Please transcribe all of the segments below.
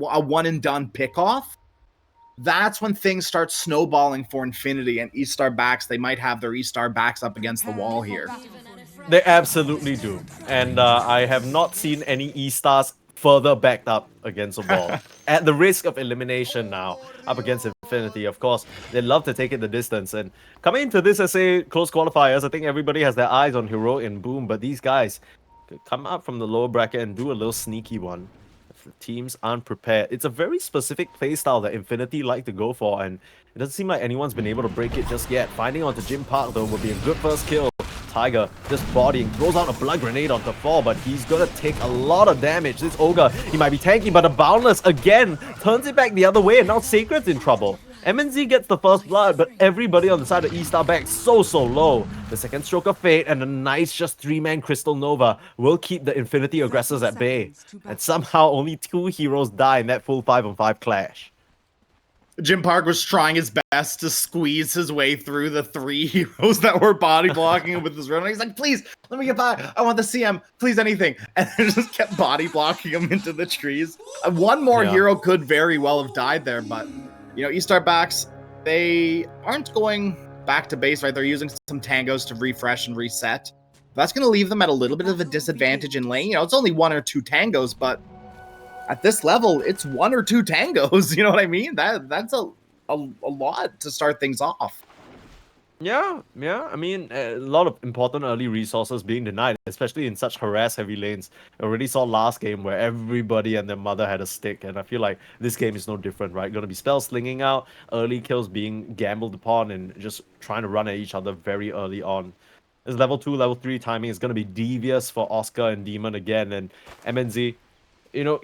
a one-and-done pick-off, that's when things start snowballing for Infinity and E-Star backs. They might have their E-Star backs up against the wall here. They absolutely do. And I have not seen any E-Stars further backed up against a wall. At the risk of elimination now, up against Infinity, of course, they love to take it the distance. And coming into this SA close qualifiers, I think everybody has their eyes on Hero and Boom, but these guys could come up from the lower bracket and do a little sneaky one. If the teams aren't prepared. It's a very specific playstyle that Infinity like to go for, and it doesn't seem like anyone's been able to break it just yet. Finding onto Jim Park, though, would be a good first kill. Tiger just bodying, throws out a blood grenade onto 4, but he's gonna take a lot of damage. This Ogre, he might be tanky, but a Boundless again turns it back the other way, and now Sacred's in trouble. MNZ gets the first blood, but everybody on the side of E-Star back so low. The second stroke of fate and a nice just 3-man Crystal Nova will keep the Infinity aggressors at bay. And somehow only 2 heroes die in that full 5-on-5 clash. Jim Park was trying his best to squeeze his way through the 3 heroes that were body blocking him with his run. He's like, please, let me get by. I want the CM. Please, anything. And they just kept body blocking him into the trees. One more hero could very well have died there, but, you know, E-Star backs, they aren't going back to base, right? They're using some tangos to refresh and reset. That's going to leave them at a little bit of a disadvantage in lane. You know, it's only 1 or 2 tangos, but at this level, it's 1 or 2 tangos. You know what I mean? That's a lot to start things off. Yeah. I mean, a lot of important early resources being denied, especially in such harass-heavy lanes. I already saw last game where everybody and their mother had a stick, and I feel like this game is no different, right? Going to be spell slinging out, early kills being gambled upon, and just trying to run at each other very early on. This level 2, level 3 timing is going to be devious for Oscar and Demon again, and MNZ. You know,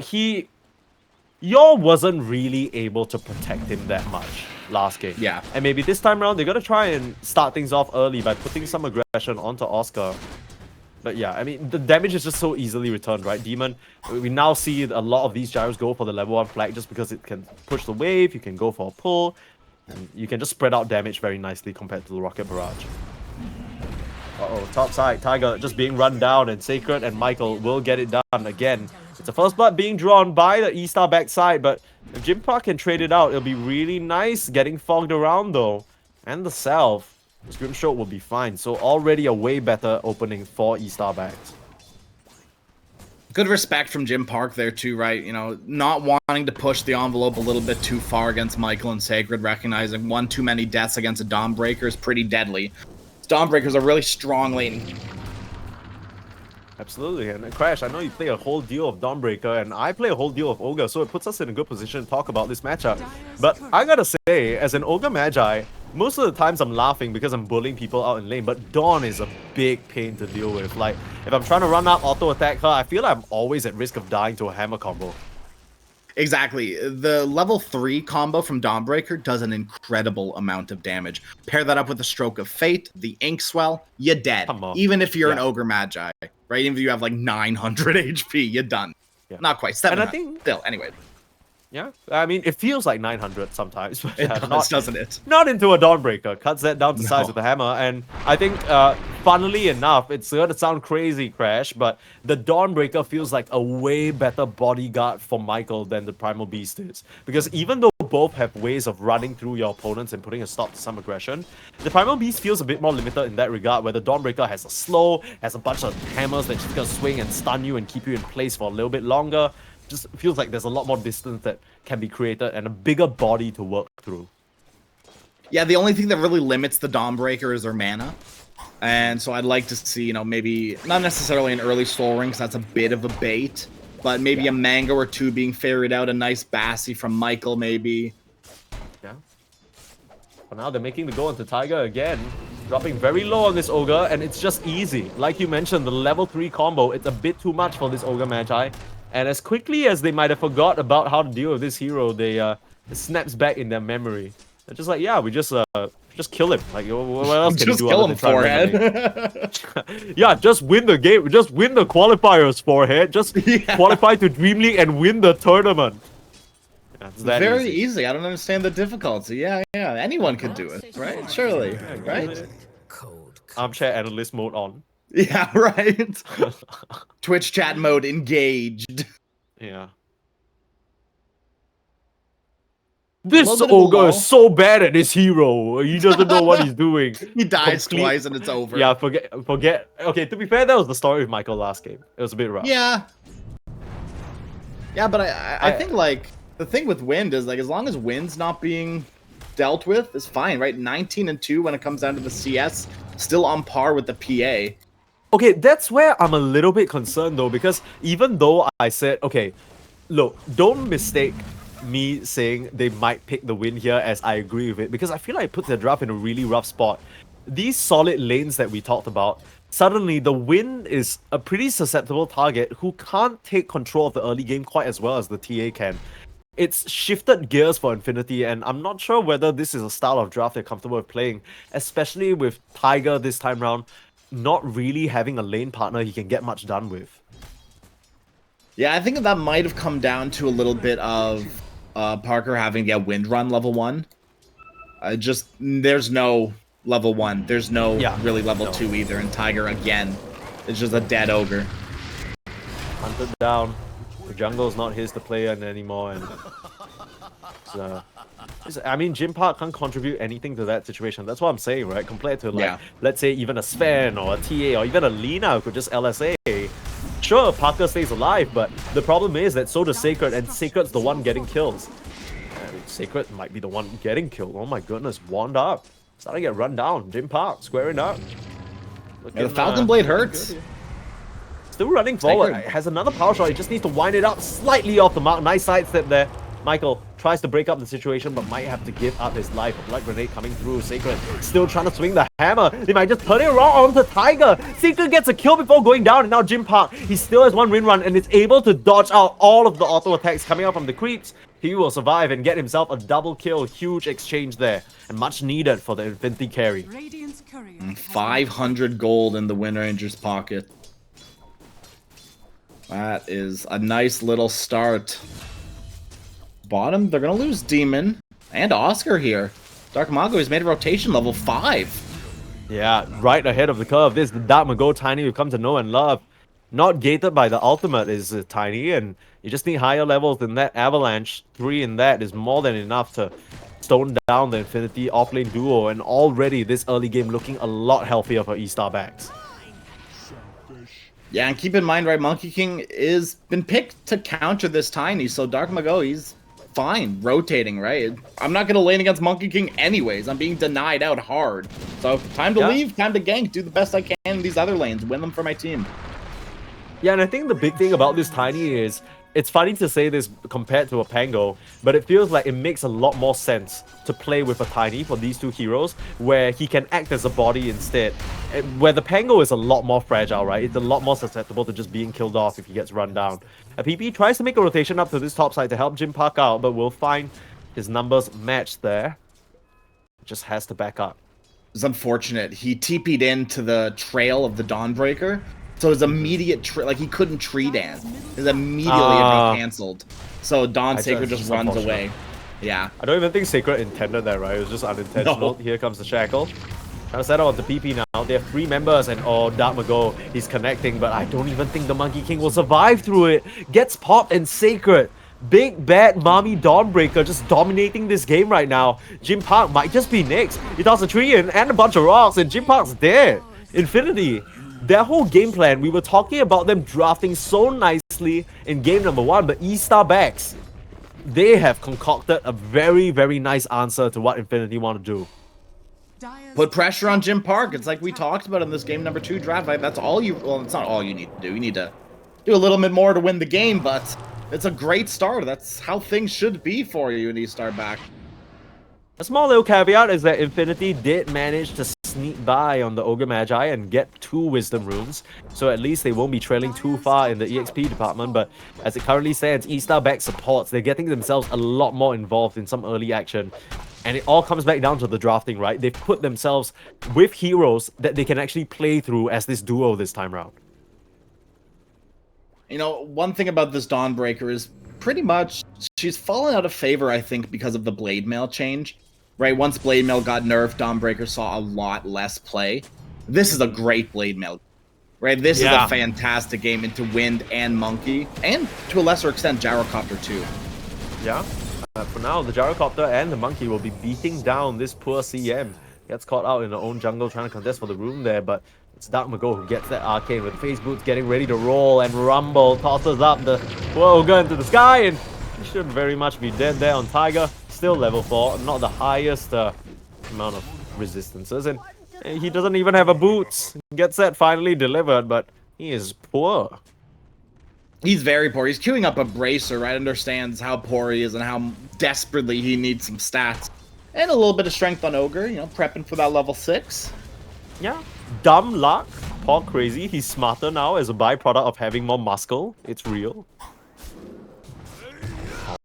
Yor wasn't really able to protect him that much last game. Yeah. And maybe this time around, they're going to try and start things off early by putting some aggression onto Oscar. But yeah, I mean, the damage is just so easily returned, right? Demon, we now see a lot of these gyros go for the level 1 flag just because it can push the wave, you can go for a pull, and you can just spread out damage very nicely compared to the Rocket Barrage. Uh-oh, top side, Tiger just being run down, and Sacred and Michael will get it done again. It's the first blood being drawn by the E-Star backside, but if Jim Park can trade it out, it'll be really nice. Getting fogged around though. And the Salve, Scrimshow will be fine. So already a way better opening for E-Star backs. Good respect from Jim Park there too, right? You know, not wanting to push the envelope a little bit too far against Michael and Sacred, recognizing 1 too many deaths against a Dawnbreaker is pretty deadly. Dawnbreakers are really strong lane. Absolutely, and Crash, I know you play a whole deal of Dawnbreaker, and I play a whole deal of Ogre, so it puts us in a good position to talk about this matchup. But I gotta say, as an Ogre Magi, most of the times I'm laughing because I'm bullying people out in lane, but Dawn is a big pain to deal with. Like, if I'm trying to run up auto-attack her, I feel like I'm always at risk of dying to a hammer combo. Exactly. The level 3 combo from Dawnbreaker does an incredible amount of damage. Pair that up with the Stroke of Fate, the Ink Swell, you're dead. Even if you're an Ogre Magi, right? Even if you have like 900 HP, you're done. Yeah. Not quite. 700. And I think still, anyway. Yeah, I mean, it feels like 900 sometimes. But it does, doesn't it? Not into a Dawnbreaker. Cuts that down to size with a hammer. And I think, funnily enough, it's going to sound crazy, Crash, but the Dawnbreaker feels like a way better bodyguard for Michael than the Primal Beast is. Because even though both have ways of running through your opponents and putting a stop to some aggression, the Primal Beast feels a bit more limited in that regard, where the Dawnbreaker has a slow, has a bunch of hammers that she's going to swing and stun you and keep you in place for a little bit longer. Just feels like there's a lot more distance that can be created and a bigger body to work through. Yeah, the only thing that really limits the Dawnbreaker is her mana. And so I'd like to see, you know, maybe, not necessarily an early Soul Ring, because that's a bit of a bait, but maybe a Mango or 2 being ferried out, a nice Bassi from Michael, maybe. Yeah. But now they're making the go into Tiger again. Dropping very low on this Ogre, and it's just easy. Like you mentioned, the level 3 combo, it's a bit too much for this Ogre Magi. And as quickly as they might have forgot about how to deal with this hero, it snaps back in their memory. They're just like, yeah, we just kill him. Like, what else can you do other than try forehead? Yeah, just win the game. Just win the qualifiers, forehead. Just qualify to DreamLeague and win the tournament. Yeah, it's that very easy. I don't understand the difficulty. Yeah, anyone could do it, right? Surely, right? Armchair analyst mode on. Yeah, right. Twitch chat mode engaged. Yeah. This little bit of a ogre lull. is so bad at this hero. He doesn't know what he's doing. He dies twice and it's over. Yeah, forget. Okay, to be fair, that was the story of Michael last game. It was a bit rough. Yeah. Yeah, but I think like the thing with Wind is like as long as Wind's not being dealt with is fine, right? 19-2 when it comes down to the CS, still on par with the PA. Okay, that's where I'm a little bit concerned though, because even though I said, okay, look, don't mistake me saying they might pick the win here as I agree with it, because I feel like it puts the draft in a really rough spot. These solid lanes that we talked about, suddenly the win is a pretty susceptible target who can't take control of the early game quite as well as the TA can. It's shifted gears for Infinity, and I'm not sure whether this is a style of draft they're comfortable with playing, especially with Tiger this time round not really having a lane partner he can get much done with. Yeah, I think that might have come down to a little bit of Parker having to get Wind Run level 1. There's no level 1. There's no really level 2 either, and Tiger again is just a dead ogre. Hunted down. The jungle's not his to play in anymore, and I mean, Jim Park can't contribute anything to that situation. That's what I'm saying, right? Compared to, like, let's say even a Sven or a TA or even a Lina who could just LSA. Sure, Parker stays alive, but the problem is that so does Sacred, and Sacred's the one getting kills. I mean, Sacred might be the one getting killed. Oh my goodness, wand up. Starting to get run down. Jim Park, squaring up. The Falcon Blade hurts. Still running forward. Has another power shot. He just needs to wind it up slightly off the mark. Nice sidestep there. Michael tries to break up the situation, but might have to give up his life. A blood grenade coming through. Sacred still trying to swing the hammer. They might just turn it around onto Tiger. Sacred gets a kill before going down, and now Jim Park, he still has one win run and is able to dodge out all of the auto attacks coming out from the creeps. He will survive and get himself a double kill. Huge exchange there, and much needed for the Infinity carry. 500 gold in the Wind Ranger's pocket. That is a nice little start. Bottom, they're gonna lose Demon and Oscar here. Dark Mago has made a rotation level 5. Yeah, right ahead of the curve. This is the Dark Mago Tiny we've come to know and love. Not gated by the ultimate is Tiny, and you just need higher levels than that. Avalanche 3 in that is more than enough to stone down the Infinity offlane duo, and already this early game looking a lot healthier for E-Star backs. Yeah, and keep in mind, right, Monkey King is been picked to counter this Tiny, so Dark Mago, he's fine rotating, right? I'm not going to lane against Monkey King anyways. I'm being denied out hard. So time to leave, time to gank, do the best I can in these other lanes, win them for my team. Yeah, and I think the big thing about this Tiny is, it's funny to say this compared to a Pango, but it feels like it makes a lot more sense to play with a Tiny for these two heroes, where he can act as a body instead. Where the Pango is a lot more fragile, right? It's a lot more susceptible to just being killed off if he gets run down. PP tries to make a rotation up to this top side to help Jim Park out, but we'll find his numbers matched there. Just has to back up. It's unfortunate. He TP'd into the trail of the Dawnbreaker, so his immediate like he couldn't tree dance. His immediately cancelled. So Dawn Sacred just runs away. Yeah. I don't even think Sacred intended that, right? It was just unintentional. No. Here comes the Shackle. Trying to settle on the PP now. They have 3 members, and Dark Mago, he's connecting, but I don't even think the Monkey King will survive through it. Gets popped, and Sacred, big bad mommy Dawnbreaker, just dominating this game right now. Jim Park might just be next. He tosses a tree in and a bunch of rocks, and Jim Park's dead. Infinity, their whole game plan, we were talking about them drafting so nicely in game number 1, but E-Star backs, they have concocted a very, very nice answer to what Infinity want to do. Put pressure on Jim Park. It's like we talked about in this game number 2 draft. That's all you... Well, it's not all you need to do. You need to do a little bit more to win the game, but it's a great start. That's how things should be for you when you start back. A small little caveat is that Infinity did manage to sneak by on the Ogre Magi and get 2 Wisdom Runes, so at least they won't be trailing too far in the EXP department, but as it currently stands, E-Star back supports, they're getting themselves a lot more involved in some early action. And it all comes back down to the drafting, right? They've put themselves with heroes that they can actually play through as this duo this time around. You know, one thing about this Dawnbreaker is pretty much she's fallen out of favor, I think, because of the Blade Mail change. Right, once Blade Mail got nerfed, Dawnbreaker saw a lot less play. This is a great Blade Mail. Right, this is a fantastic game into Wind and Monkey, and to a lesser extent, Gyrocopter too. Yeah. For now, the Gyrocopter and the Monkey will be beating down this poor CM. Gets caught out in their own jungle trying to contest for the room there, but it's Dark Mago who gets that arcane with face boots getting ready to roll, and Rumble tosses up the poor Ogre into the sky, and he should very much be dead there on Tiger. Still level 4, not the highest amount of resistances, and he doesn't even have a boots. Gets that finally delivered, but he is poor. He's very poor. He's queuing up a bracer, right? Understands how poor he is and how desperately he needs some stats. And a little bit of strength on Ogre, you know, prepping for that level 6. Yeah. Dumb luck. Poor Crazy. He's smarter now as a byproduct of having more muscle. It's real.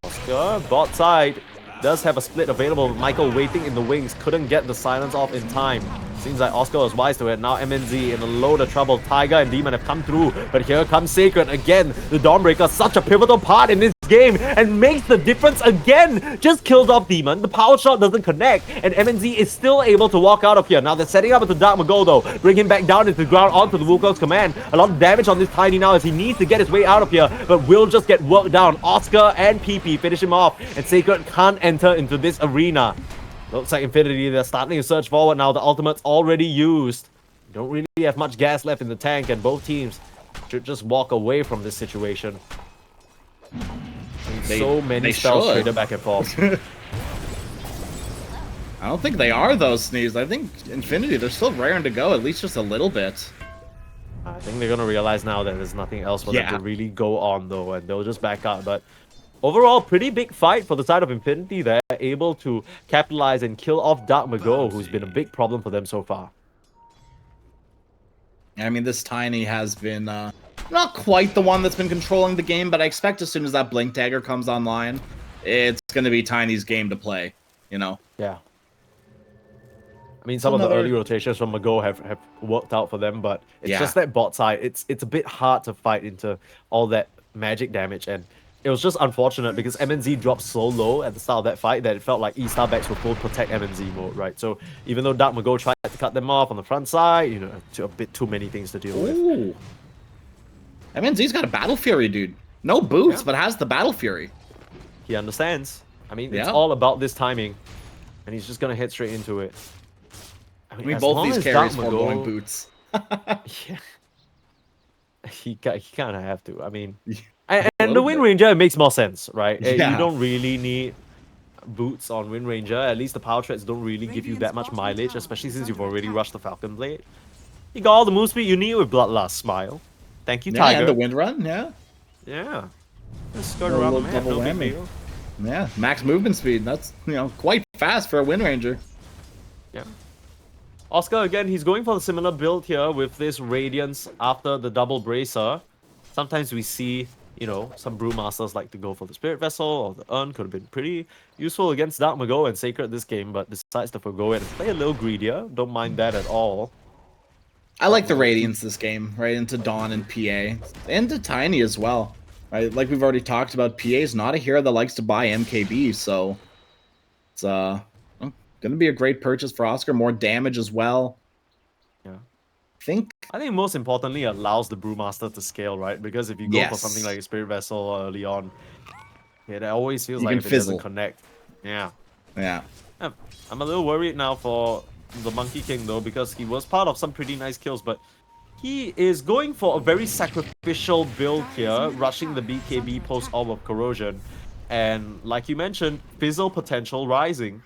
Oscar, bot side, does have a split available. Michael waiting in the wings. Couldn't get the silence off in time. Seems like Oscar was wise to it. Now MNZ in a load of trouble. Tiger and Demon have come through. But here comes Sacred again. The Dawnbreaker, such a pivotal part in this game and makes the difference again. Just kills off Demon. The power shot doesn't connect. And MNZ is still able to walk out of here. Now they're setting up into Dark Mago though. Bring him back down into the ground onto the Wukong's command. A lot of damage on this Tiny now as he needs to get his way out of here. But will just get worked down. Oscar and PP finish him off. And Sacred can't enter into this arena. Looks like Infinity, they're starting to surge forward now. The ultimate's already used. Don't really have much gas left in the tank, and both teams should just walk away from this situation. So many spells traded back and forth. I don't think they are, though, Sneeze. I think Infinity, they're still raring to go, at least just a little bit. I think they're going to realize now that there's nothing else for them to really go on, though, and they'll just back out. But overall, pretty big fight for the side of Infinity. They're able to capitalize and kill off Dark Mago, who's been a big problem for them so far. I mean, this Tiny has been not quite the one that's been controlling the game, but I expect as soon as that Blink Dagger comes online, it's going to be Tiny's game to play, you know? Yeah. I mean, some of the early rotations from Mago have worked out for them, but it's just that bot side. It's a bit hard to fight into all that magic damage, and it was just unfortunate because MNZ dropped so low at the start of that fight that it felt like E-Star backs were full protect MNZ mode, right? So even though Dark Mago tried to cut them off on the front side, you know, a bit too many things to deal with. MNZ's got a Battle Fury, dude. No boots, but has the Battle Fury. He understands. I mean, it's all about this timing, and he's just gonna head straight into it. I mean both these carries are going boots. Yeah. He kind of have to. I mean, and the Wind Ranger, it makes more sense, right? Yeah. You don't really need boots on Wind Ranger. At least the power treads don't really give you that much mileage, especially since you've already rushed the Falcon Blade. You got all the move speed you need with Bloodlust Smile. Thank you, Tiger. And the Wind Run, Yeah. Just go around the map, no big deal. Yeah, max movement speed. That's, you know, quite fast for a Wind Ranger. Yeah. Oscar, again, he's going for a similar build here with this Radiance after the double bracer. Sometimes we see, you know, some Brewmasters like to go for the Spirit Vessel or the Urn. Could have been pretty useful against Dark Mago and Sacred this game, but decides to forgo it and play a little greedier. Don't mind that at all. I like the Radiance this game, right? Into Dawn and PA. And to Tiny as well. Right? Like we've already talked about, PA is not a hero that likes to buy MKB, so it's going to be a great purchase for Oscar. More damage as well. Yeah. I think most importantly, it allows the Brewmaster to scale, right? Because if you go for something like a Spirit Vessel early on, it always feels like if it doesn't connect. Yeah. I'm a little worried now for the Monkey King, though, because he was part of some pretty nice kills, but he is going for a very sacrificial build here, rushing the BKB post-Orb of Corrosion. And like you mentioned, Fizzle potential rising.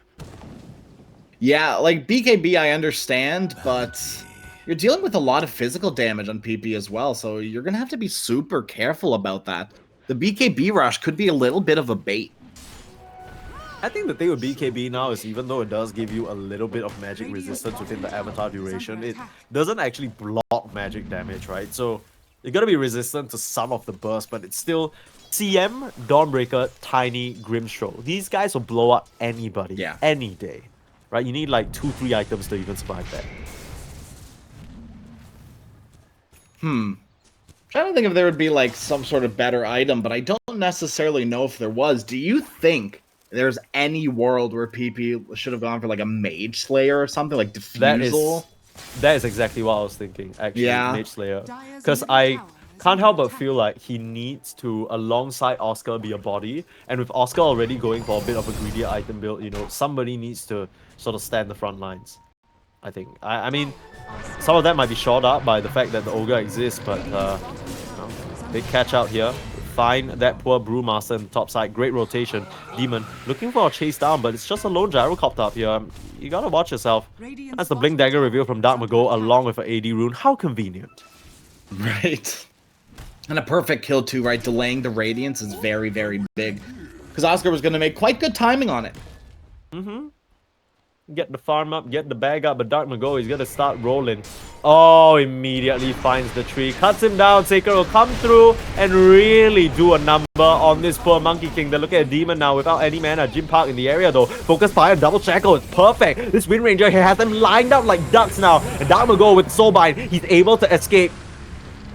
Yeah, like BKB I understand, but you're dealing with a lot of physical damage on PP as well, so you're going to have to be super careful about that. The BKB rush could be a little bit of a bait. I think the thing with BKB now is even though it does give you a little bit of magic resistance within the avatar duration, it doesn't actually block magic damage, right? So you're going to be resistant to some of the burst, but it's still CM, Dawnbreaker, Tiny, Grimstroke. These guys will blow up anybody, any day. Right, you need like 2-3 items to even survive that. Trying to think if there would be like some sort of better item, but I don't necessarily know if there was. Do you think there's any world where PP should have gone for like a Mage Slayer or something like Diffusal? That is exactly what I was thinking, actually. Mage Slayer. Because I can't help but feel like he needs to, alongside Oscar, be a body. And with Oscar already going for a bit of a greedier item build, you know, somebody needs to sort of stand the front lines. I think. I mean, some of that might be shored up by the fact that the Ogre exists, but big catch out here. Find that poor Brewmaster in the top side. Great rotation. Demon looking for a chase down, but it's just a lone gyrocopter up here. You gotta watch yourself. That's the Blink Dagger reveal from Dark Mago along with an AD rune. How convenient. Right. And a perfect kill too, right? Delaying the Radiance is very, very big. Because Oscar was going to make quite good timing on it. Get the farm up, get the bag up, but Dark Mago is gonna start rolling. Oh, immediately finds the tree, cuts him down. Sacred will come through and really do a number on this poor Monkey King. They're looking at Demon now without any mana. Jim Park in the area though. Focus fire, double shackle, it's perfect. This Wind Ranger here has them lined up like ducks now. And Dark Mago with Soulbind, he's able to escape.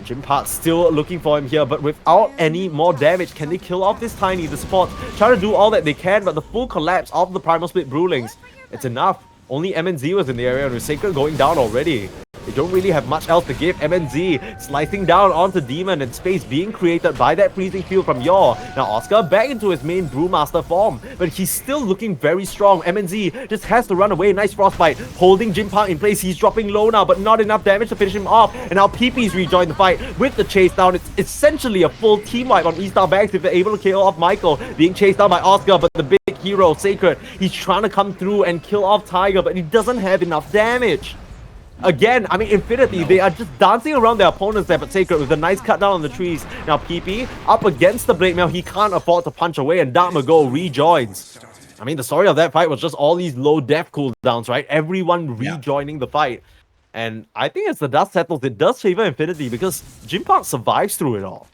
Jim Park still looking for him here, but without any more damage. Can they kill off this Tiny? The support trying to do all that they can, but the full collapse of the Primal Split Brewlings, it's enough. Only MNZ was in the area, and with Sacred going down already, they don't really have much else to give. MNZ slicing down onto Demon, and space being created by that freezing field from Yor. Now Oscar back into his main Brewmaster form, but he's still looking very strong. MNZ just has to run away. Nice Frostbite, holding Jim Park in place. He's dropping low now, but not enough damage to finish him off. And now PP's rejoined the fight with the chase down. It's essentially a full team wipe on E-Star Bags if they're able to kill off Michael, being chased down by Oscar, but the big hero, Sacred, he's trying to come through and kill off Tiger, but he doesn't have enough damage. Again, I mean, Infinity, they are just dancing around their opponents there, but Sacred with a nice cut down on the trees. Now PP up against the Blade Mail, he can't afford to punch away, and Dark Mago rejoins. I mean, the story of that fight was just all these low death cooldowns, right? Everyone rejoining the fight. And I think as the dust settles, it does favor Infinity because Jim Park survives through it all.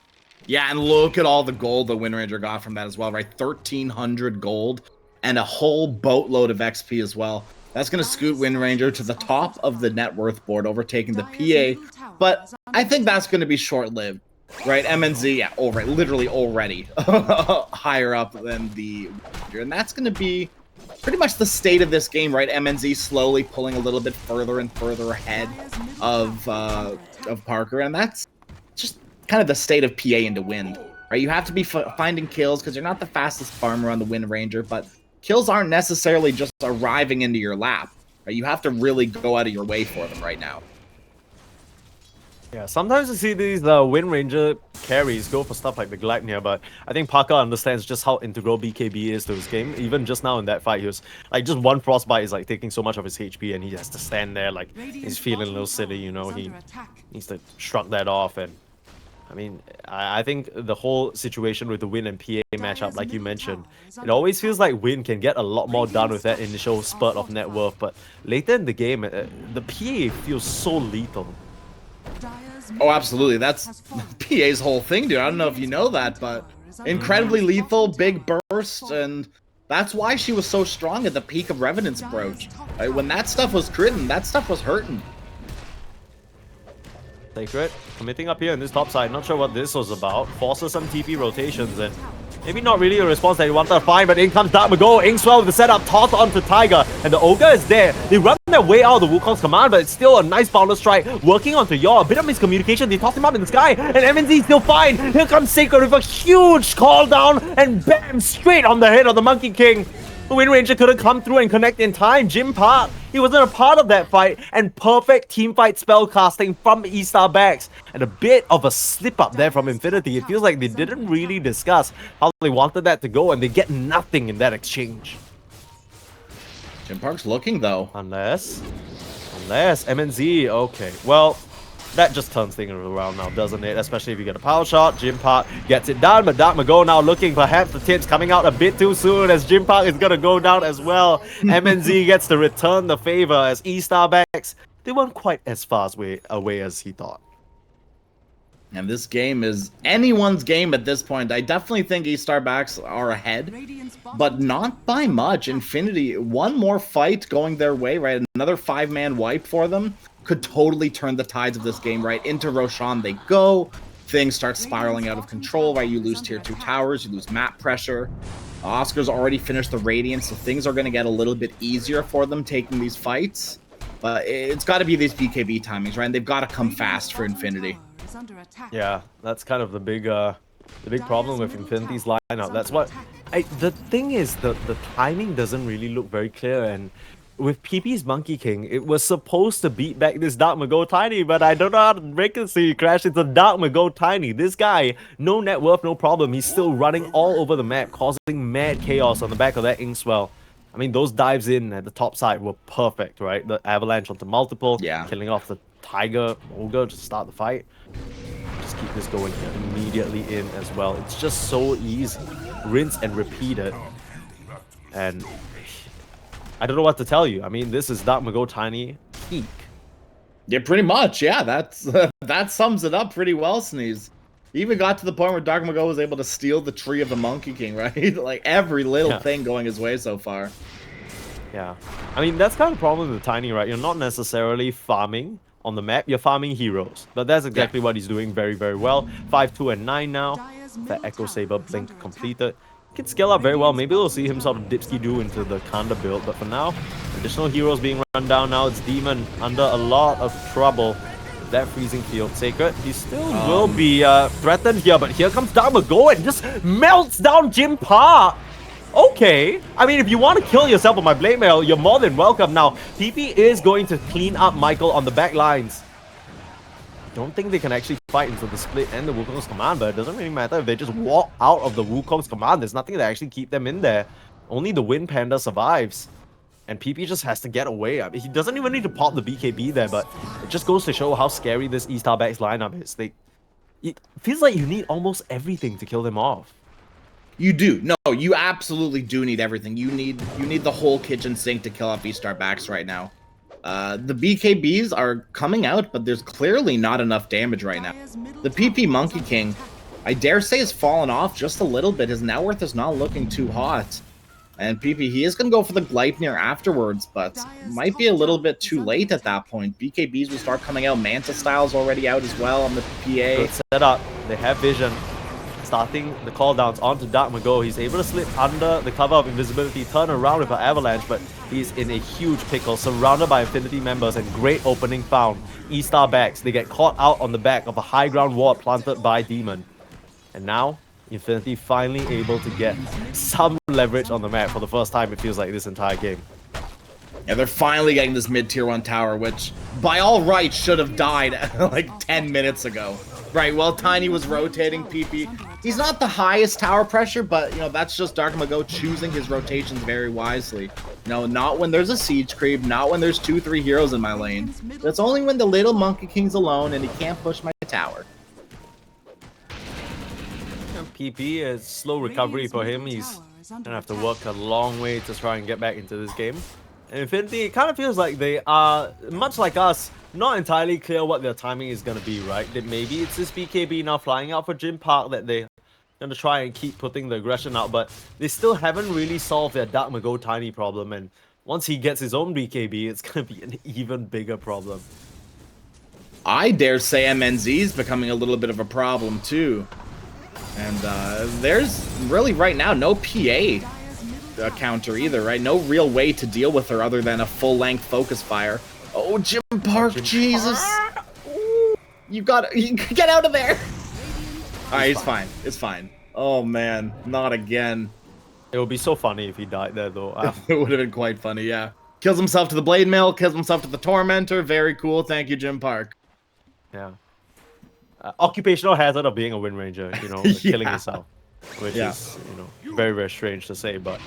Yeah, and look at all the gold the Wind Ranger got from that as well, right? 1,300 gold and a whole boatload of XP as well. That's going to scoot Wind Ranger to the top of the net worth board, overtaking the PA. But I think that's going to be short-lived, right? MNZ, yeah, literally already higher up than the Wind Ranger. And that's going to be pretty much the state of this game, right? MNZ slowly pulling a little bit further and further ahead of Parker. And that's just kind of the state of PA into Wind, right? You have to be finding kills because you're not the fastest farmer on the Wind Ranger, but kills aren't necessarily just arriving into your lap, right? You have to really go out of your way for them right now. Yeah, sometimes you see these Wind Ranger carries go for stuff like the Galacnia, but I think Parker understands just how integral BKB is to his game. Even just now in that fight, he was like, just one Frostbite is like taking so much of his HP, and he has to stand there like he's feeling a little silly, you know. He needs to shrug that off. And I mean, I think the whole situation with the Win and PA matchup, like you mentioned, it always feels like Win can get a lot more done with that initial spurt of net worth, but later in the game, the PA feels so lethal. Oh, absolutely. That's PA's whole thing, dude. I don't know if you know that, but incredibly lethal, big burst, and that's why she was so strong at the peak of Revenant's Brooch. Right? When that stuff was critting, that stuff was hurting. Sacred committing up here in this top side. Not sure what this was about. Forces some TP rotations and maybe not really a response that he wanted to find, but in comes Dark Mago. Inkswell with the setup, toss onto Tiger, and the Ogre is there. They run their way out of the Wukong's command, but it's still a nice boundless strike working onto Yor. A bit of miscommunication. They toss him up in the sky, and MNZ is still fine. Here comes Sacred with a huge call down, and bam, straight on the head of the Monkey King. The Wind Ranger couldn't come through and connect in time. Jim Park, he wasn't a part of that fight, and perfect teamfight spell casting from E-Star Bags. And a bit of a slip up there from Infinity. It feels like they didn't really discuss how they wanted that to go, and they get nothing in that exchange. Jim Park's looking though. Unless MNZ, okay. Well, that just turns things around now, doesn't it? Especially if you get a power shot. Jim Park gets it done, but Dark Mago now looking. Perhaps the tips coming out a bit too soon as Jim Park is going to go down as well. MNZ gets to return the favor as E-Star Bags, they weren't quite as far away as he thought. And this game is anyone's game at this point. I definitely think E-Star Bags are ahead, but not by much. Infinity, one more fight going their way, right? Another 5-man wipe for them could totally turn the tides of this game, right? Into Roshan they go. Things start spiraling out of control, right? You lose tier 2 towers, you lose map pressure. Oscar's already finished the Radiance, so things are going to get a little bit easier for them taking these fights. But it's got to be these BKB timings, right? And they've got to come fast for Infinity. Yeah, that's kind of the big problem with Infinity's lineup. That's what the thing is, the timing doesn't really look very clear, and with PP's Monkey King, it was supposed to beat back this Dark Mago Tiny, but I don't know how to break it so you crash. It's a Dark Mago Tiny. This guy, no net worth, no problem. He's still running all over the map, causing mad chaos on the back of that Inkswell. I mean, those dives in at the top side were perfect, right? The avalanche onto multiple, killing off the Tiger Ogre to start the fight. Just keep this going immediately in as well. It's just so easy. Rinse and repeat it. And I don't know what to tell you. I mean, this is Dark Mago Tiny peak. Yeah, pretty much. Yeah, that's that sums it up pretty well, Sneeze. He even got to the point where Dark Mago was able to steal the tree of the Monkey King, right? Like, every little thing going his way so far. Yeah. I mean, that's kind of the problem with Tiny, right? You're not necessarily farming on the map, you're farming heroes. But that's exactly what he's doing very, very well. 5, 2, and 9 now. The Echo Saber blink completed. He can scale up very well. Maybe we'll see him sort of dipsky-do into the Kanda build. But for now, additional heroes being run down now. It's Demon under a lot of trouble. That freezing field sacred, he still will be threatened here, but here comes Dark Mago and just melts down Jim Park. Okay, I mean, if you want to kill yourself on my blade mail, you're more than welcome. Now, PP is going to clean up Michael on the back lines. Don't think they can actually fight into the split and the Wukong's command, but it doesn't really matter if they just walk out of the Wukong's command. There's nothing that actually keep them in there. Only the Wind Panda survives. And PP just has to get away. I mean, he doesn't even need to pop the BKB there, but it just goes to show how scary this E-Star Bags lineup is. It feels like you need almost everything to kill them off. You do. No, you absolutely do need everything. You need the whole kitchen sink to kill off E-Star Backs right now. The BKBs are coming out, but there's clearly not enough damage right now. The PP Monkey King, I dare say, has fallen off just a little bit. His net worth is not looking too hot. And PP, he is going to go for the Gleipnir afterwards, but might be a little bit too late at that point. BKBs will start coming out. Manta Style's already out as well on the PA. Good setup. They have vision. Starting the cooldowns onto Dark Mago. He's able to slip under the cover of invisibility, turn around with an avalanche, but he's in a huge pickle, surrounded by Infinity members, and great opening found. E-Star Backs, they get caught out on the back of a high ground ward planted by Demon. And now, Infinity finally able to get some leverage on the map for the first time, it feels like, this entire game. Yeah, they're finally getting this mid-tier 1 tower, which, by all rights, should have died like 10 minutes ago. Right, well, Tiny was rotating PP. He's not the highest tower pressure, but, you know, that's just Dark Mago choosing his rotations very wisely. No, not when there's a siege creep, not when there's 2-3 heroes in my lane. That's only when the little Monkey King's alone and he can't push my tower. PP is slow recovery for him. He's gonna have to work a long way to try and get back into this game. And Infinity, it kind of feels like they are, much like us, not entirely clear what their timing is going to be, right? That maybe it's this BKB now flying out for Jim Park that they're going to try and keep putting the aggression out, but they still haven't really solved their Dark Mago Tiny problem, and once he gets his own BKB, it's going to be an even bigger problem. I dare say MNZ is becoming a little bit of a problem too. And there's really right now no PA counter either, right? No real way to deal with her other than a full-length focus fire. Oh, Jim Park, Jesus! You get out of there! Alright, it's fine. It's fine. Oh man, not again. It would be so funny if he died there though. It would have been quite funny, yeah. Kills himself to the Blade Mill, kills himself to the Tormentor. Very cool. Thank you, Jim Park. Yeah. Occupational hazard of being a Wind Ranger, you know, killing yourself. Which is, you know, very, very strange to say, but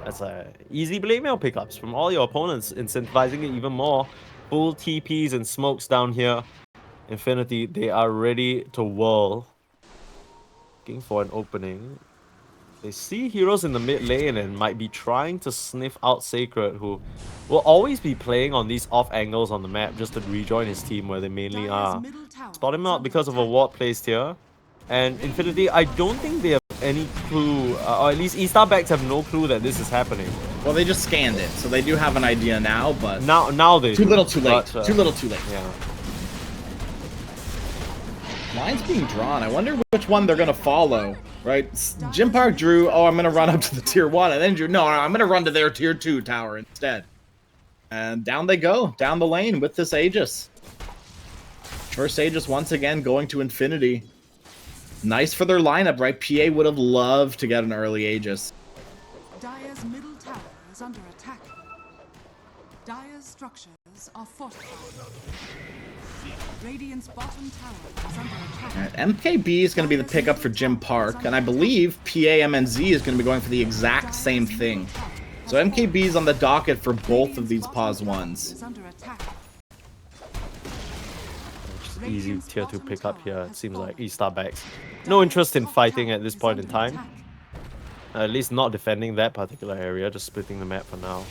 that's easy Blade Mail pickups from all your opponents, incentivizing it even more. Full TPs and smokes down here. Infinity, they are ready to whirl. Looking for an opening. They see heroes in the mid lane and might be trying to sniff out Sacred, who will always be playing on these off angles on the map just to rejoin his team where they mainly are. Spot him out because of a ward placed here. And Infinity, I don't think they have any clue, or at least E-Star Backs have no clue that this is happening. Well, they just scanned it, so they do have an idea now, but... Now they Too little, too late. Too little, too late. Yeah. Line's being drawn. I wonder which one they're going to follow, right? Jim Park drew, oh, I'm going to run up to the tier 1, and then drew, no, I'm going to run to their tier 2 tower instead. And down they go, down the lane with this Aegis. First Aegis once again going to Infinity. Nice for their lineup, right? PA would have loved to get an early Aegis. Dire's middle tower is under attack. Dire's structures are fortified. Radiant's bottom tower is under attack. Right, MKB is going to be the pickup for Jim Park, and I believe PAMNZ is going to be going for the exact same thing. So MKB is on the docket for both of these pause ones. Easy tier 2 pickup here, it seems like. E-Star backs. No interest in fighting at this point in time. At least not defending that particular area, just splitting the map for now.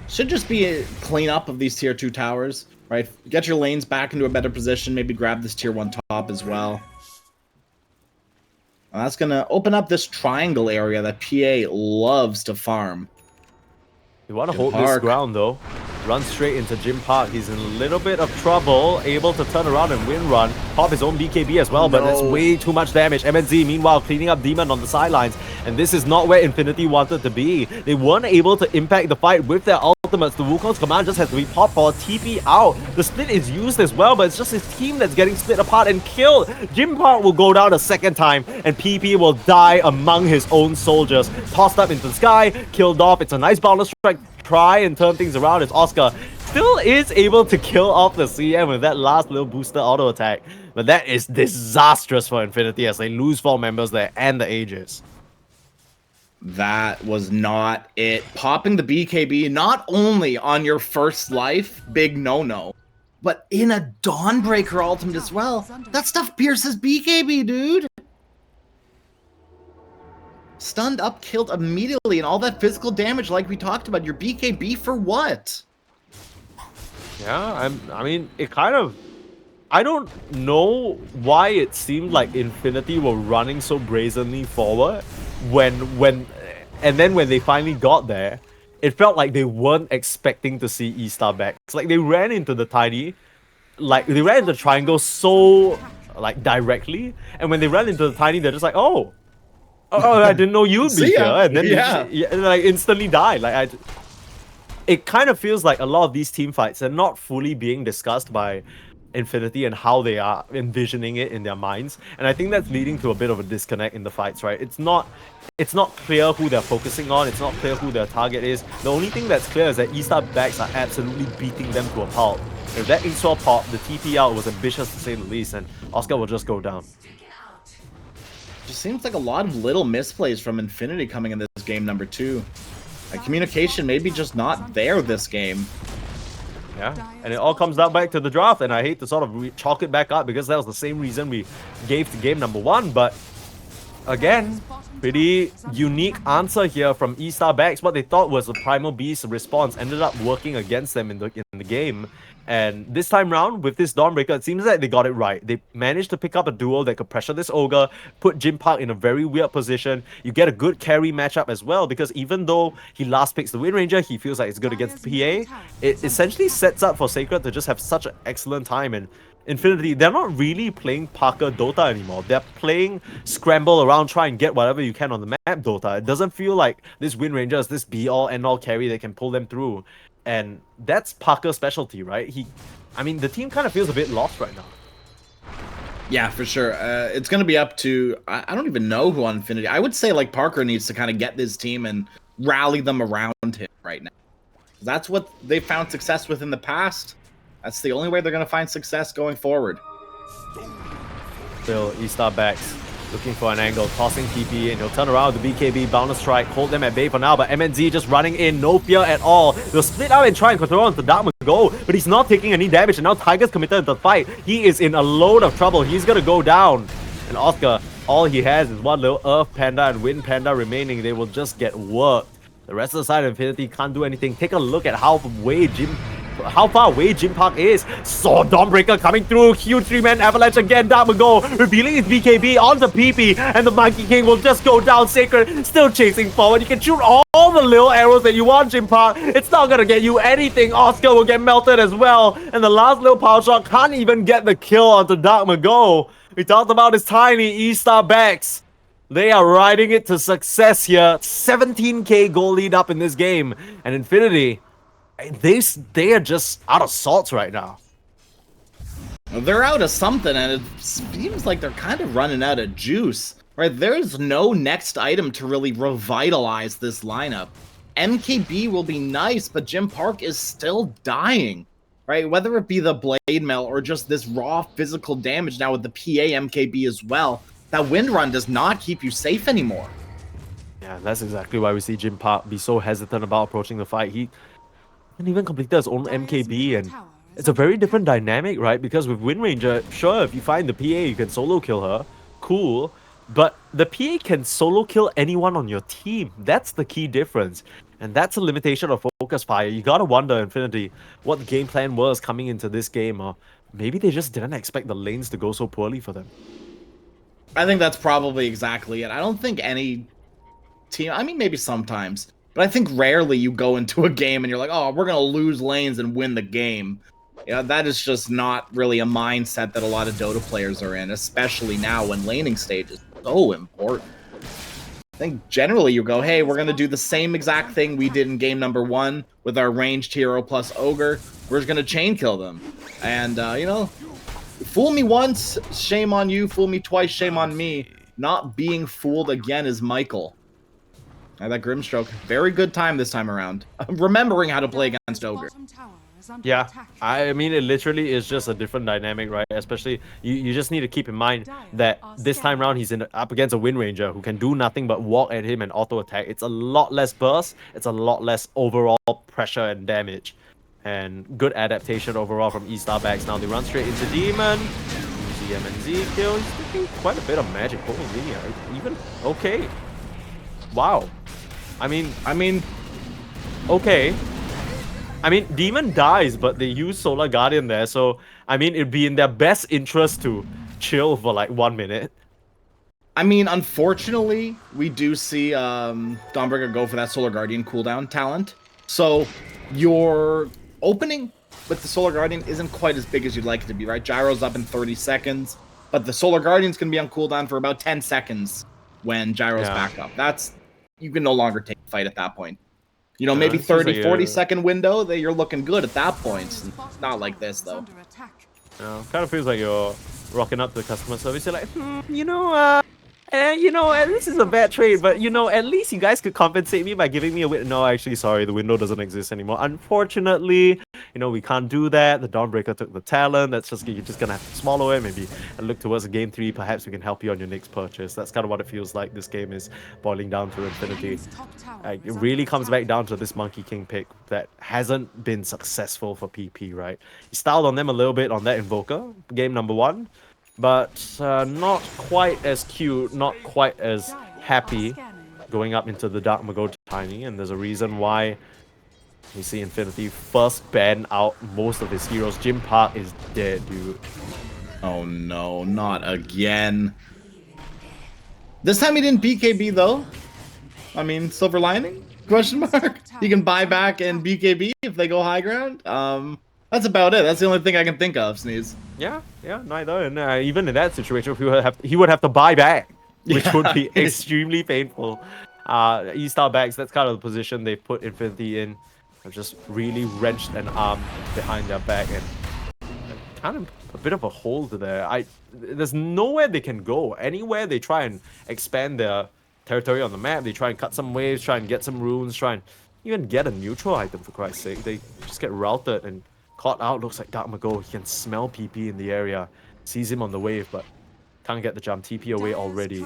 Should just be a cleanup of these tier 2 towers, right? Get your lanes back into a better position, maybe grab this tier 1 top as well. And that's going to open up this triangle area that PA loves to farm. You want to hold this ground though. Run straight into Jim Park. He's in a little bit of trouble. Able to turn around and win run. Pop his own BKB as well, but that's way too much damage. MNZ meanwhile cleaning up Demon on the sidelines. And this is not where Infinity wanted to be. They weren't able to impact the fight with their ultimates. The Wukong's command just has to be popped for a TP out. The split is used as well, but it's just his team that's getting split apart and killed. Jim Park will go down a second time, and PP will die among his own soldiers. Tossed up into the sky, killed off. It's a nice balance strike. Try and turn things around as Oscar still is able to kill off the CM with that last little booster auto attack. But that is disastrous for Infinity as they lose 4 members there and the Aegis. That was not it. Popping the BKB not only on your first life, big no-no, but in a Dawnbreaker ultimate as well. That stuff pierces BKB, dude. Stunned up, killed immediately, and all that physical damage like we talked about. Your BKB for what? Yeah, I mean, it kind of... I don't know why it seemed like Infinity were running so brazenly forward and then when they finally got there, it felt like they weren't expecting to see E-Star back. It's like they ran into the tiny, like they ran into the triangle so like directly, and when they ran into the tiny, they're just like, oh, I didn't know you'd be here, and then they like instantly died. Like it kind of feels like a lot of these team fights are not fully being discussed by Infinity and how they are envisioning it in their minds, and I think that's leading to a bit of a disconnect in the fights, right? It's not clear who they're focusing on, it's not clear who their target is. The only thing that's clear is that E-Star backs are absolutely beating them to a pulp. If that Inksaw pop, the TP out was ambitious to say the least, and Oscar will just go down. Just seems like a lot of little misplays from Infinity coming in this game number 2. Like, communication maybe just not there this game. Yeah, and it all comes down back to the draft, and I hate to sort of chalk it back up because that was the same reason we gave to game number 1, but again, pretty unique answer here from E-Star backs. What they thought was a Primal Beast response ended up working against them in the game. And this time round, with this Dawnbreaker, it seems like they got it right. They managed to pick up a duo that could pressure this Ogre, put Jim Park in a very weird position. You get a good carry matchup as well, because even though he last picks the Wind Ranger, he feels like it's good against PA. It essentially sets up for Sacred to just have such an excellent time. And Infinity, they're not really playing Parker Dota anymore. They're playing scramble around, try and get whatever you can on the map Dota. It doesn't feel like this Wind Ranger is this be-all, end-all carry that can pull them through. And that's Parker's specialty, right? I mean, the team kind of feels a bit lost right now. Yeah, for sure. It's going to be up to, I don't even know who on Infinity. I would say like Parker needs to kind of get this team and rally them around him right now. That's what they found success with in the past. That's the only way they're going to find success going forward. Still, E-Star backs. Looking for an angle, tossing TP, and he'll turn around with the BKB, boundless strike, hold them at bay for now, but MNZ just running in, no fear at all. They'll split out and try and control onto Dark Go, but he's not taking any damage, and now Tiger's committed to the fight. He is in a load of trouble. He's gonna go down. And Oscar, all he has is one little Earth Panda and Wind Panda remaining. They will just get worked. The rest of the side of Infinity can't do anything. Take a look at how far away Jim Park is. Saw Dawnbreaker coming through. Huge 3-man avalanche again. Damago revealing his BKB onto PP, and the Monkey King will just go down. Sacred still chasing forward. You can shoot all the little arrows that you want, Jim Park. It's not gonna get you anything. Oscar will get melted as well, and the last little power shot can't even get the kill onto Dark Mago. We talked about his tiny E-Star backs. They are riding it to success here. 17k goal lead up in this game, and Infinity, They are just out of sorts right now. They're out of something, and it seems like they're kind of running out of juice. Right? There's no next item to really revitalize this lineup. MKB will be nice, but Jim Park is still dying. Right? Whether it be the Blade Mail or just this raw physical damage now with the PA MKB as well, that Wind Run does not keep you safe anymore. Yeah, that's exactly why we see Jim Park be so hesitant about approaching the fight. He didn't even complete his own MKB, and it's a very different dynamic, right? Because with Wind Ranger, sure, if you find the PA, you can solo kill her. Cool. But the PA can solo kill anyone on your team. That's the key difference. And that's a limitation of Focus Fire. You gotta wonder, Infinity, what the game plan was coming into this game, or maybe they just didn't expect the lanes to go so poorly for them. I think that's probably exactly it. I don't think any team, I mean, maybe sometimes, but I think rarely you go into a game and you're like, oh, we're going to lose lanes and win the game. You know, that is just not really a mindset that a lot of Dota players are in, especially now when laning stage is so important. I think generally you go, hey, we're going to do the same exact thing we did in game number 1 with our ranged hero plus ogre. We're just going to chain kill them. And, you know, fool me once, shame on you. Fool me twice, shame on me. Not being fooled again is Michael. That Grimstroke, very good time this time around. Remembering how to play against Ogre. Yeah, I mean, it literally is just a different dynamic, right? Especially, you just need to keep in mind that this time around he's up against a Wind Ranger who can do nothing but walk at him and auto attack. It's a lot less burst, it's a lot less overall pressure and damage. And good adaptation overall from E-Star Bags. Now they run straight into Demon. Use the MNZ kill. He's taking quite a bit of magic. Holy linear. Even okay. Wow. I mean, okay. I mean, Demon dies, but they use Solar Guardian there, so I mean, it'd be in their best interest to chill for like 1 minute. I mean, unfortunately, we do see Dawnbreaker go for that Solar Guardian cooldown talent. So your opening with the Solar Guardian isn't quite as big as you'd like it to be, right? Gyro's up in 30 seconds, but the Solar Guardian's going to be on cooldown for about 10 seconds when Gyro's back up. You can no longer take the fight at that point. You know, maybe 30, 40 second window, that you're looking good at that point. It's not like this, though. Kind of feels like you're rocking up to the customer service. You're like, this is a bad trade, but, at least you guys could compensate me by giving me a window. No, actually, sorry, the window doesn't exist anymore. Unfortunately, we can't do that. The Dawnbreaker took the talent. You're just going to have to swallow it. Maybe look towards game 3. Perhaps we can help you on your next purchase. That's kind of what it feels like this game is boiling down to Infinity. It really comes back down to this Monkey King pick that hasn't been successful for PP, right? He styled on them a little bit on that Invoker, game number 1. But not quite as cute, not quite as happy going up into the Dark Mago Tiny, and there's a reason why we see Infinity first ban out most of his heroes. Jim Park is dead, dude. Oh no, not again. This time he didn't BKB though. I mean, silver lining? Question mark? He can buy back and BKB if they go high ground? That's about it. That's the only thing I can think of, Sneeze. Yeah, neither. And even in that situation, he would have to buy back, which would be extremely painful. E-Star Bags, that's kind of the position they've put Infinity in. They've just really wrenched an arm behind their back and kind of a bit of a hole there. There's nowhere they can go. Anywhere they try and expand their territory on the map, they try and cut some waves, try and get some runes, try and even get a neutral item, for Christ's sake. They just get routed and caught out. Looks like Dark Mago. He can smell PP in the area. Sees him on the wave, but can't get the jump. TP away already.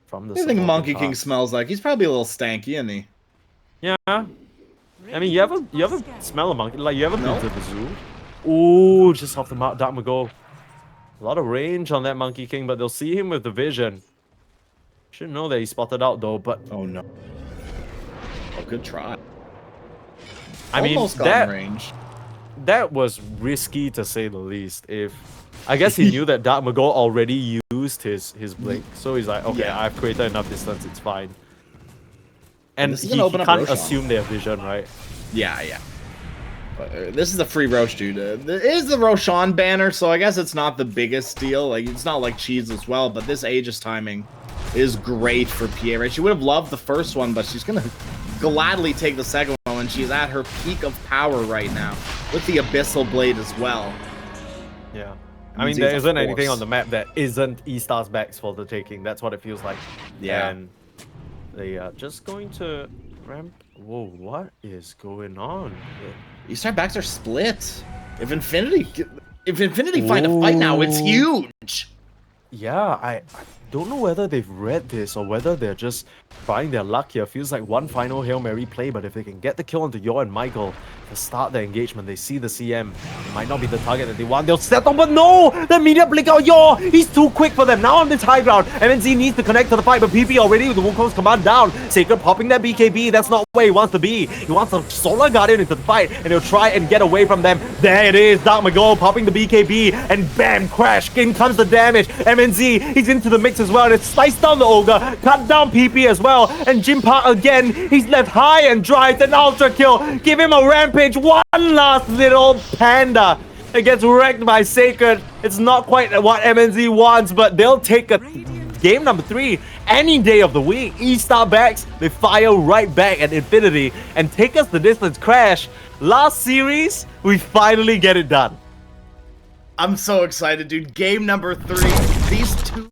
From the I think Monkey King smells like? He's probably a little stanky, isn't he? Yeah. I mean, you ever smell a monkey? Like, you ever been to the zoo? Ooh, just off the mark, Dark Mago. A lot of range on that Monkey King, but they'll see him with the vision. Should know that he spotted out though, but oh no. Oh, good try. I mean, almost got in range. That was risky to say the least. I guess he knew that Dark Mago already used his blink, so he's like, okay, I've created enough distance, it's fine. And he can't assume their vision, right? Yeah. But, this is a free Roche, dude. There is the Roshan banner, so I guess it's not the biggest deal. Like, it's not like Cheese as well, but this Aegis timing is great for PA, right? She would have loved the first one, but she's gonna gladly take the second one when and she's at her peak of power right now with the Abyssal Blade as well. Yeah. I mean, there isn't anything on the map that isn't E-Star's backs for the taking. That's what it feels like. Yeah. And they are just going to ramp. Whoa, what is going on? E-Star backs are split. If Infinity find a fight now, it's huge. Yeah, I don't know whether they've read this or whether they're just trying their luck here. Feels like one final Hail Mary play, but if they can get the kill onto Yor and Michael to start the engagement, they see the CM. It might not be the target that they want. They'll settle, but no! The media blink out Yor! He's too quick for them. Now on this high ground, MNZ needs to connect to the fight, but PP already with the Wukong's command down. Sacred popping that BKB. That's not where he wants to be. He wants a Solar Guardian into the fight, and he'll try and get away from them. There it is. Dark McGold popping the BKB, and bam! Crash! In comes the damage. MNZ, he's into the mix as well. And it's sliced down the Ogre, cut down PP as well. And Jim Park again, he's left high and dry. It's an ultra kill. Give him a rampage. One last little panda. It gets wrecked by Sacred. It's not quite what MNZ wants, but they'll take a game number 3 any day of the week. E-Star backs, they fire right back at Infinity and take us the distance. Crash, last series, we finally get it done. I'm so excited, dude. Game number 3. These two